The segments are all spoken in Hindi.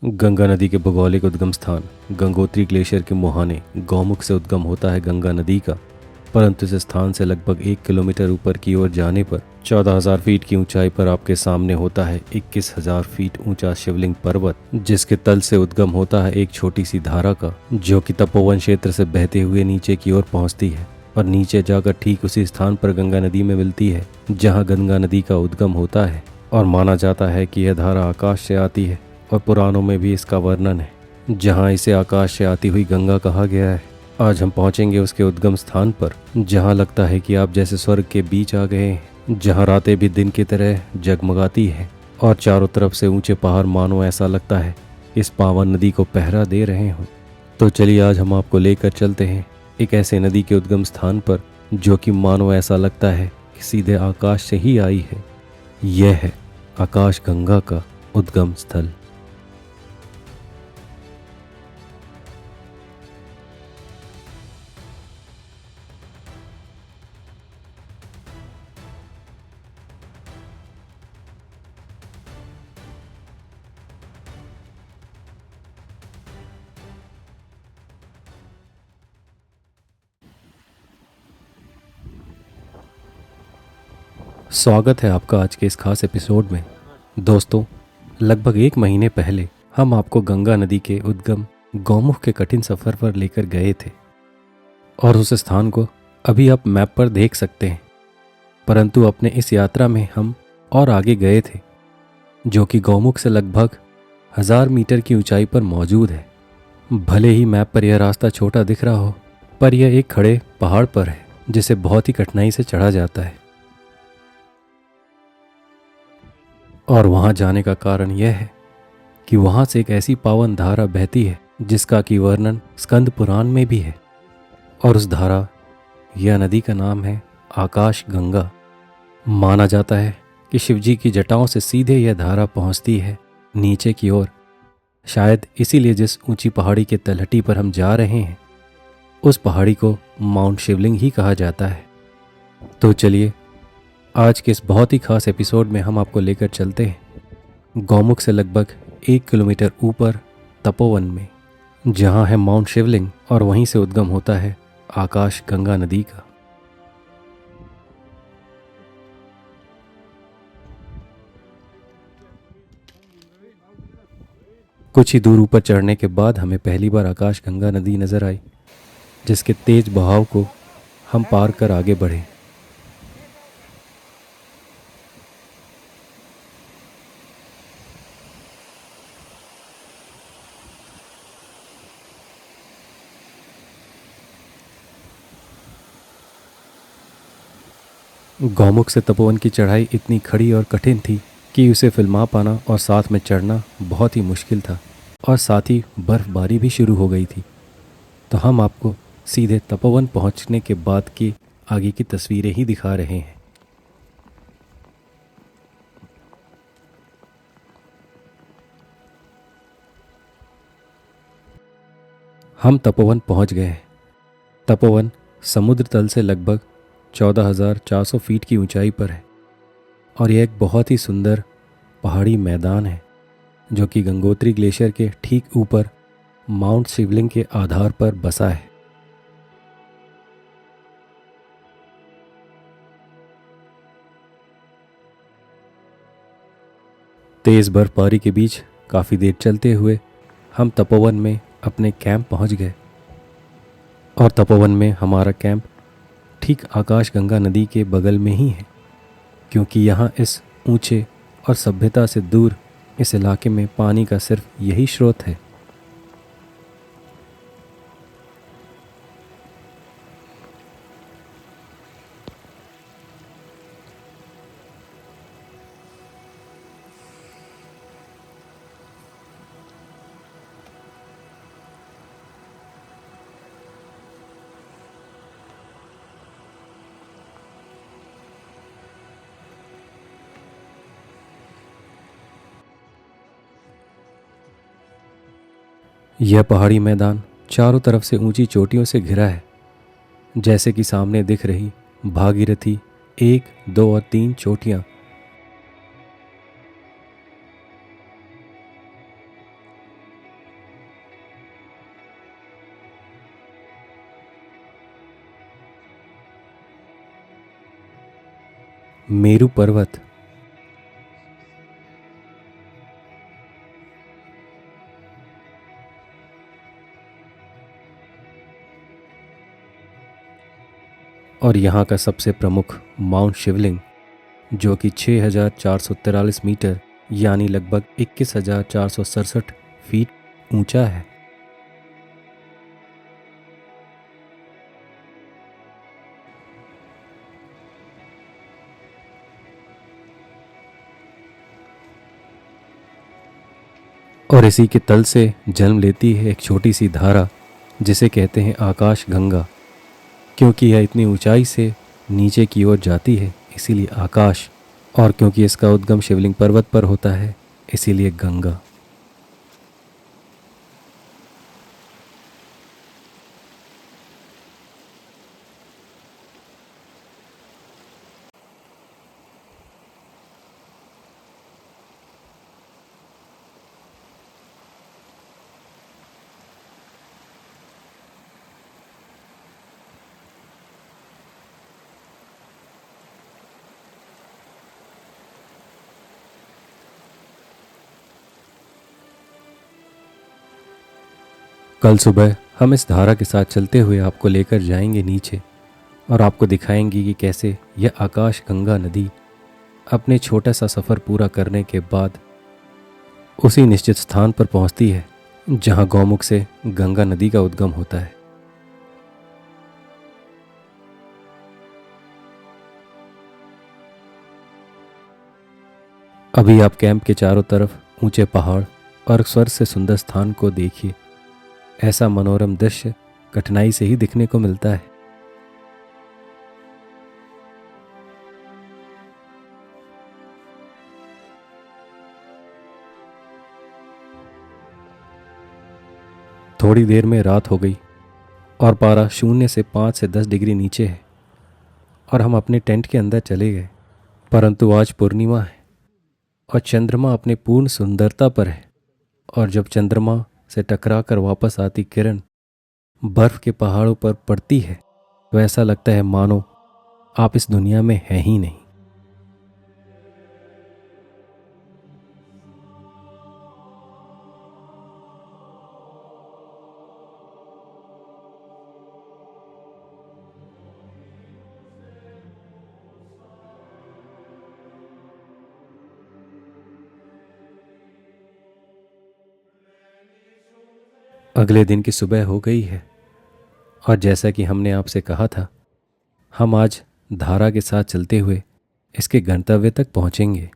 गंगा नदी के भौगोलिक उद्गम स्थान गंगोत्री ग्लेशियर के मुहाने गौमुख से उद्गम होता है गंगा नदी का। परंतु इस स्थान से लगभग 1 किलोमीटर ऊपर की ओर जाने पर 14,000 फीट की ऊंचाई पर आपके सामने होता है 21,000 फीट ऊंचा शिवलिंग पर्वत, जिसके तल से उद्गम होता है एक छोटी सी धारा का, जो कि तपोवन क्षेत्र से बहते हुए नीचे की ओर पहुंचती है और नीचे जाकर ठीक उसी स्थान पर गंगा नदी में मिलती है जहां गंगा नदी का उद्गम होता है। और माना जाता है कि यह धारा आकाश से आती है और पुराणों में भी इसका वर्णन है, जहां इसे आकाश से आती हुई गंगा कहा गया है। आज हम पहुंचेंगे उसके उद्गम स्थान पर, जहां लगता है कि आप जैसे स्वर्ग के बीच आ गए हैं, जहां रातें भी दिन की तरह जगमगाती हैं और चारों तरफ से ऊंचे पहाड़ मानो ऐसा लगता है इस पावन नदी को पहरा दे रहे हों। तो चलिए आज हम आपको लेकर चलते हैं एक ऐसे नदी के उद्गम स्थान पर जो कि मानो ऐसा लगता है कि सीधे आकाश से ही आई है। यह है आकाश गंगा का उद्गम स्थल। स्वागत है आपका आज के इस खास एपिसोड में। दोस्तों, लगभग 1 महीने पहले हम आपको गंगा नदी के उद्गम गौमुख के कठिन सफर पर लेकर गए थे और उस स्थान को अभी आप मैप पर देख सकते हैं। परंतु अपने इस यात्रा में हम और आगे गए थे, जो कि गौमुख से लगभग 1000 मीटर की ऊंचाई पर मौजूद है। भले ही मैप पर यह रास्ता छोटा दिख रहा हो, पर यह एक खड़े पहाड़ पर है जिसे बहुत ही कठिनाई से चढ़ा जाता है। और वहां जाने का कारण यह है कि वहां से एक ऐसी पावन धारा बहती है जिसका कि वर्णन स्कंद पुराण में भी है। और उस धारा या नदी का नाम है आकाश गंगा। माना जाता है कि शिवजी की जटाओं से सीधे यह धारा पहुंचती है नीचे की ओर। शायद इसीलिए जिस ऊंची पहाड़ी के तलहटी पर हम जा रहे हैं, उस पहाड़ी को माउंट शिवलिंग ही कहा जाता है। तो चलिए आज के इस बहुत ही खास एपिसोड में हम आपको लेकर चलते हैं गौमुख से लगभग 1 किलोमीटर ऊपर तपोवन में, जहां है माउंट शिवलिंग और वहीं से उद्गम होता है आकाश गंगा नदी का। कुछ ही दूर ऊपर चढ़ने के बाद हमें पहली बार आकाश गंगा नदी नजर आई, जिसके तेज बहाव को हम पार कर आगे बढ़े। गौमुख से तपोवन की चढ़ाई इतनी खड़ी और कठिन थी कि उसे फिल्मा पाना और साथ में चढ़ना बहुत ही मुश्किल था, और साथ ही बर्फबारी भी शुरू हो गई थी। तो हम आपको सीधे तपोवन पहुंचने के बाद की आगे की तस्वीरें ही दिखा रहे हैं। हम तपोवन पहुंच गए हैं। तपोवन समुद्र तल से लगभग 14,400 फीट की ऊंचाई पर है और यह एक बहुत ही सुंदर पहाड़ी मैदान है, जो कि गंगोत्री ग्लेशियर के ठीक ऊपर माउंट शिवलिंग के आधार पर बसा है। तेज बर्फबारी के बीच काफ़ी देर चलते हुए हम तपोवन में अपने कैंप पहुंच गए। और तपोवन में हमारा कैंप ठीक आकाश गंगा नदी के बगल में ही है, क्योंकि यहाँ इस ऊंचे और सभ्यता से दूर इस इलाके में पानी का सिर्फ यही स्रोत है। यह पहाड़ी मैदान चारों तरफ से ऊंची चोटियों से घिरा है, जैसे कि सामने दिख रही भागीरथी 1, 2 और 3 चोटियां। मेरू पर्वत। और यहाँ का सबसे प्रमुख माउंट शिवलिंग, जो कि 6,443 मीटर यानी लगभग 21,467 फीट ऊंचा है। और इसी के तल से जन्म लेती है एक छोटी सी धारा, जिसे कहते हैं आकाश गंगा। क्योंकि यह इतनी ऊंचाई से नीचे की ओर जाती है, इसीलिए आकाश। और क्योंकि इसका उद्गम शिवलिंग पर्वत पर होता है, इसीलिए गंगा। कल सुबह हम इस धारा के साथ चलते हुए आपको लेकर जाएंगे नीचे, और आपको दिखाएंगे कि कैसे यह आकाश गंगा नदी अपने छोटा सा सफ़र पूरा करने के बाद उसी निश्चित स्थान पर पहुंचती है जहां गौमुख से गंगा नदी का उद्गम होता है। अभी आप कैंप के चारों तरफ ऊंचे पहाड़ और स्वर्ग से सुंदर स्थान को देखिए। ऐसा मनोरम दृश्य कठिनाई से ही दिखने को मिलता है। थोड़ी देर में रात हो गई और पारा 0 से 5 से 10 डिग्री नीचे है, और हम अपने टेंट के अंदर चले गए। परंतु आज पूर्णिमा है और चंद्रमा अपने पूर्ण सुंदरता पर है, और जब चंद्रमा से टकरा कर वापस आती किरण बर्फ के पहाड़ों पर पड़ती है, तो ऐसा लगता है मानो आप इस दुनिया में हैं ही नहीं। अगले दिन की सुबह हो गई है, और जैसा कि हमने आपसे कहा था, हम आज धारा के साथ चलते हुए इसके गंतव्य तक पहुंचेंगे।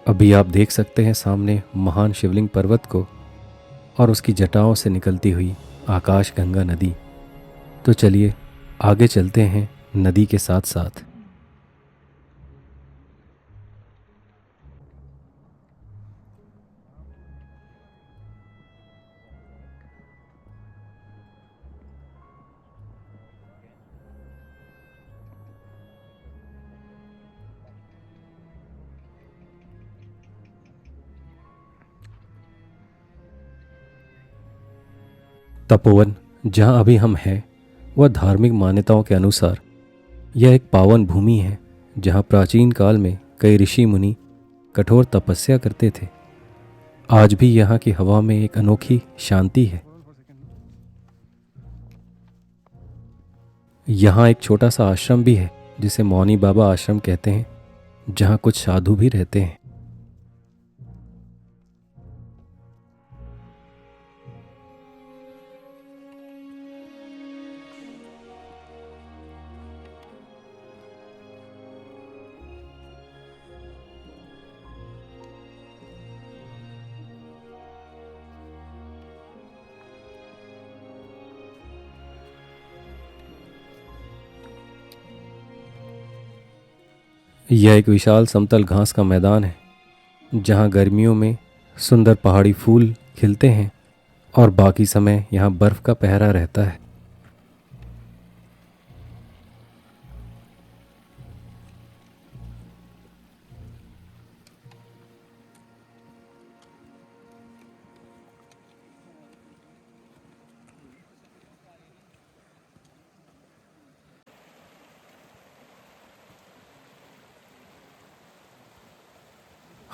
अभी आप देख सकते हैं सामने महान शिवलिंग पर्वत को और उसकी जटाओं से निकलती हुई आकाश गंगा नदी। तो चलिए आगे चलते हैं नदी के साथ साथ। तपोवन जहाँ अभी हम हैं, वह धार्मिक मान्यताओं के अनुसार यह एक पावन भूमि है जहाँ प्राचीन काल में कई ऋषि मुनि कठोर तपस्या करते थे। आज भी यहाँ की हवा में एक अनोखी शांति है। यहाँ एक छोटा सा आश्रम भी है जिसे मौनी बाबा आश्रम कहते हैं, जहाँ कुछ साधु भी रहते हैं। यह एक विशाल समतल घास का मैदान है जहाँ गर्मियों में सुंदर पहाड़ी फूल खिलते हैं और बाकी समय यहाँ बर्फ का पहरा रहता है।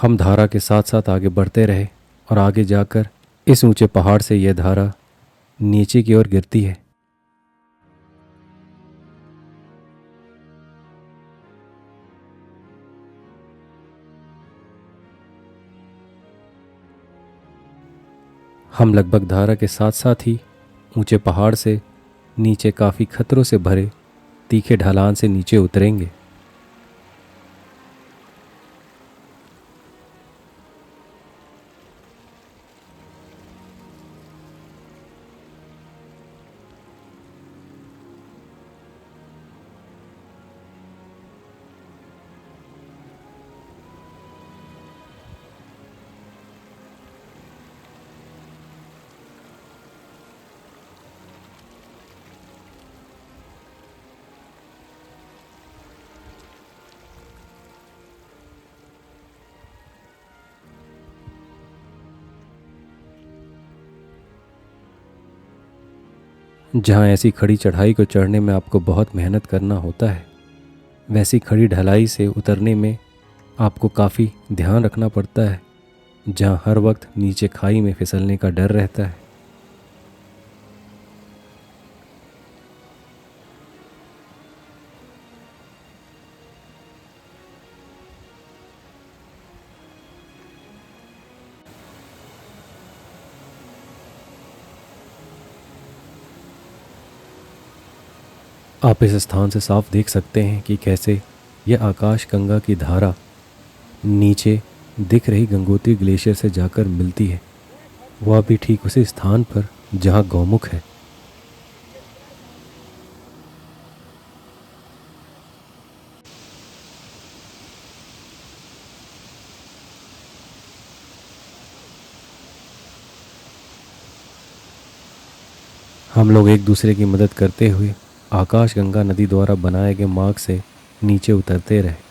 हम धारा के साथ साथ आगे बढ़ते रहे और आगे जाकर इस ऊंचे पहाड़ से यह धारा नीचे की ओर गिरती है। हम लगभग धारा के साथ साथ ही ऊंचे पहाड़ से नीचे काफ़ी खतरों से भरे तीखे ढलान से नीचे उतरेंगे। जहाँ ऐसी खड़ी चढ़ाई को चढ़ने में आपको बहुत मेहनत करना होता है, वैसी खड़ी ढलाई से उतरने में आपको काफ़ी ध्यान रखना पड़ता है, जहाँ हर वक्त नीचे खाई में फिसलने का डर रहता है। आप इस स्थान से साफ देख सकते हैं कि कैसे यह आकाश गंगा की धारा नीचे दिख रही गंगोत्री ग्लेशियर से जाकर मिलती है, वह भी ठीक उसी स्थान पर जहाँ गौमुख है। हम लोग एक दूसरे की मदद करते हुए आकाश गंगा नदी द्वारा बनाए गए मार्ग से नीचे उतरते रहे।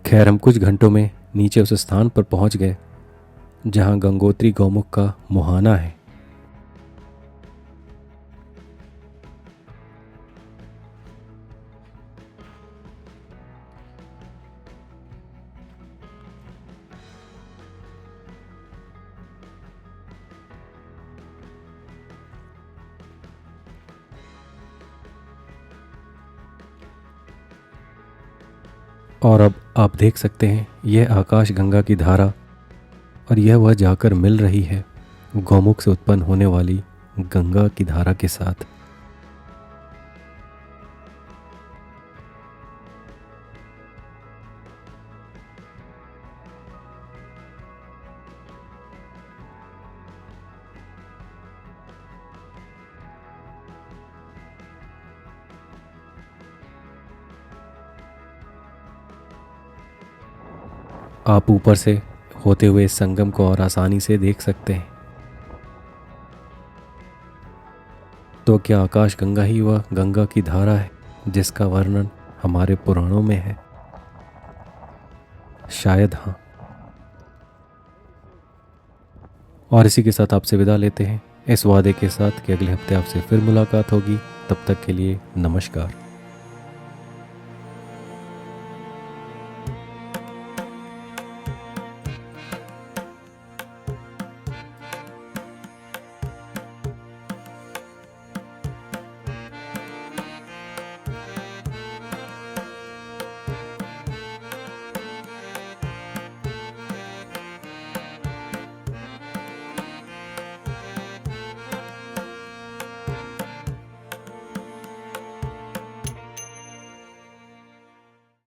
खैर, हम कुछ घंटों में नीचे उस स्थान पर पहुंच गए जहां गंगोत्री गौमुख का मुहाना है। और अब आप देख सकते हैं यह आकाश गंगा की धारा, और यह वह जाकर मिल रही है गौमुख से उत्पन्न होने वाली गंगा की धारा के साथ। आप ऊपर से होते हुए इस संगम को और आसानी से देख सकते हैं। तो क्या आकाश गंगा ही वह गंगा की धारा है जिसका वर्णन हमारे पुराणों में है? शायद हाँ। और इसी के साथ आपसे विदा लेते हैं, इस वादे के साथ कि अगले हफ्ते आपसे फिर मुलाकात होगी। तब तक के लिए नमस्कार।